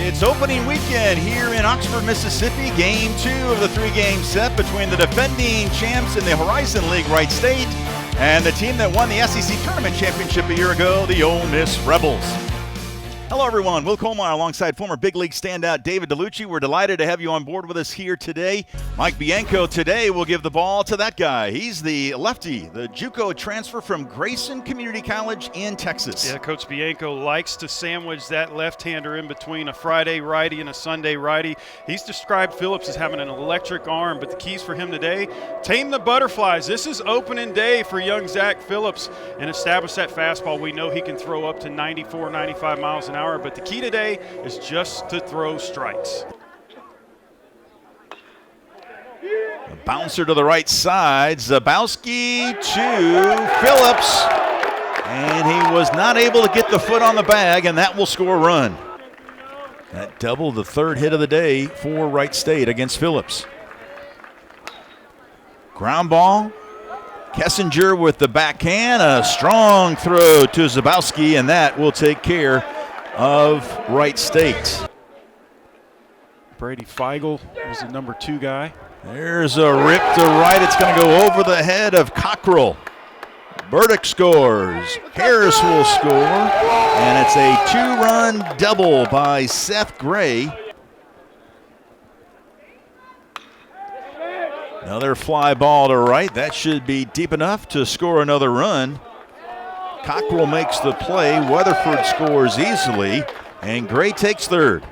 It's opening weekend here in Oxford, Mississippi. Game 2 of the 3-game set between the defending champs in the Horizon League, Wright State, and the team that won the SEC Tournament Championship a year ago, the Ole Miss Rebels. Hello, everyone. Will Colmar alongside former big league standout David DeLucci. We're delighted to have you on board with us here today. Mike Bianco today will give the ball to that guy. He's the lefty, the JUCO transfer from Grayson Community College in Texas. Yeah, Coach Bianco likes to sandwich that left-hander in between a Friday righty and a Sunday righty. He's described Phillips as having an electric arm, but the keys for him today, tame the butterflies. This is opening day for young Zach Phillips and establish that fastball. We know he can throw up to 94, 95 miles an hour, but the key today is just to throw strikes. A bouncer to the right side, Zabowski to Phillips, and he was not able to get the foot on the bag, and that will score a run. That doubled the third hit of the day for Wright State against Phillips. Ground ball, Kessinger with the backhand, a strong throw to Zabowski, and that will take care of Wright State. Brady Feigl was the number 2 guy. There's a rip to right. It's going to go over the head of Cockrell. Burdick scores. Harris will score. And it's a 2-run double by Seth Gray. Another fly ball to right. That should be deep enough to score another run. Cockrell makes the play. Weatherford scores easily, and Gray takes third.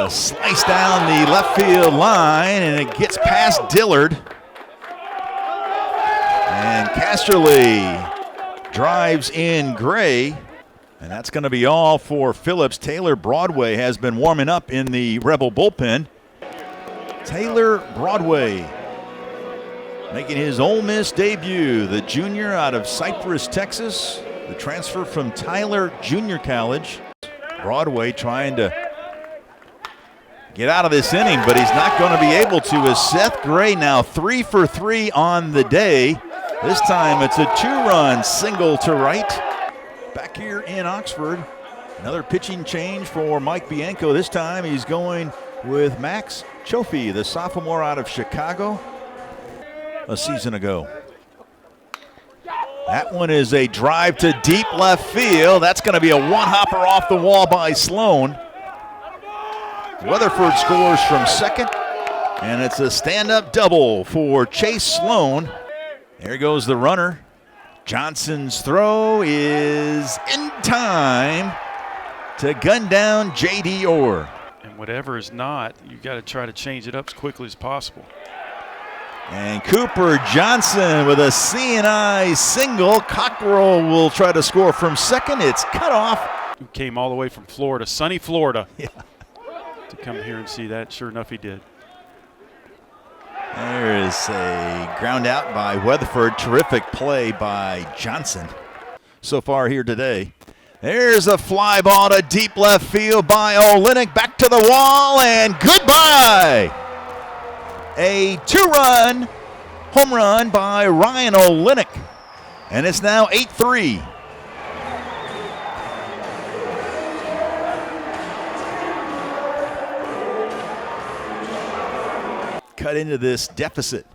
Slice down the left field line, and it gets past Dillard. And Casterly drives in Gray, and that's going to be all for Phillips. Taylor Broadway has been warming up in the Rebel bullpen. Taylor Broadway making his Ole Miss debut, the junior out of Cypress, Texas, the transfer from Tyler Junior College. Broadway trying to get out of this inning, but he's not going to be able to, as Seth Gray now 3 for 3 on the day. This time it's a 2-run single to right. Back here in Oxford, another pitching change for Mike Bianco. This time he's going with Max Chofie, the sophomore out of Chicago a season ago. That one is a drive to deep left field. That's going to be a one-hopper off the wall by Sloan. Weatherford scores from second, and it's a stand-up double for Chase Sloan. There goes the runner. Johnson's throw is in time to gun down J.D. Orr. And whatever is not, you got to try to change it up as quickly as possible. And Cooper Johnson with a C&I single. Cockrell will try to score from second. It's cut off. Who came all the way from Florida, sunny Florida, yeah, to come here and see that. Sure enough, he did. There is a ground out by Weatherford. Terrific play by Johnson so far here today. There's a fly ball to deep left field by Olenek. Back to the wall, and goodbye. A 2-run home run by Ryan Olenek, and it's now 8-3. Cut into this deficit.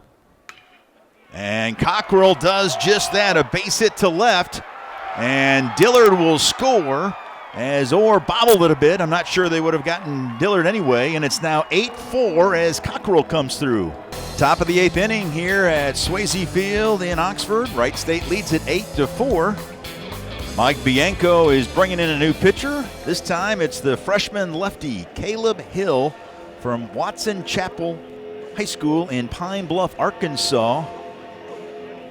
And Cockrell does just that, a base hit to left, and Dillard will score as Orr bobbled it a bit. I'm not sure they would have gotten Dillard anyway, and it's now 8-4 as Cockrell comes through. Top of the 8th inning here at Swayze Field in Oxford. Wright State leads it 8-4. Mike Bianco is bringing in a new pitcher. This time it's the freshman lefty Caleb Hill from Watson Chapel High School in Pine Bluff, Arkansas.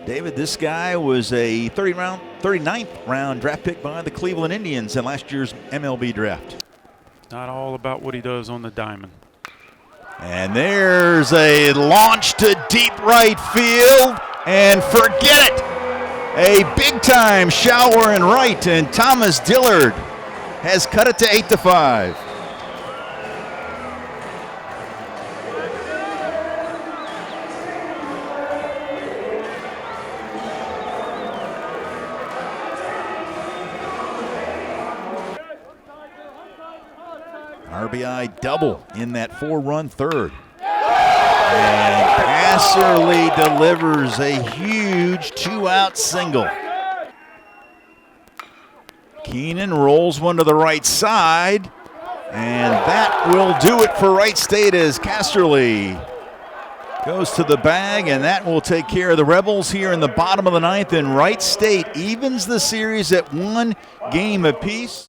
David, this guy was a 39th round draft pick by the Cleveland Indians in last year's MLB draft. Not all about what he does on the diamond. And there's a launch to deep right field, and forget it. A big-time shower in right, and Thomas Dillard has cut it to 8-5. RBI double in that 4-run third. And Casserly delivers a huge 2-out single. Keenan rolls one to the right side, and that will do it for Wright State as Casserly goes to the bag, and that will take care of the Rebels here in the bottom of the ninth. And Wright State evens the series at 1 game apiece.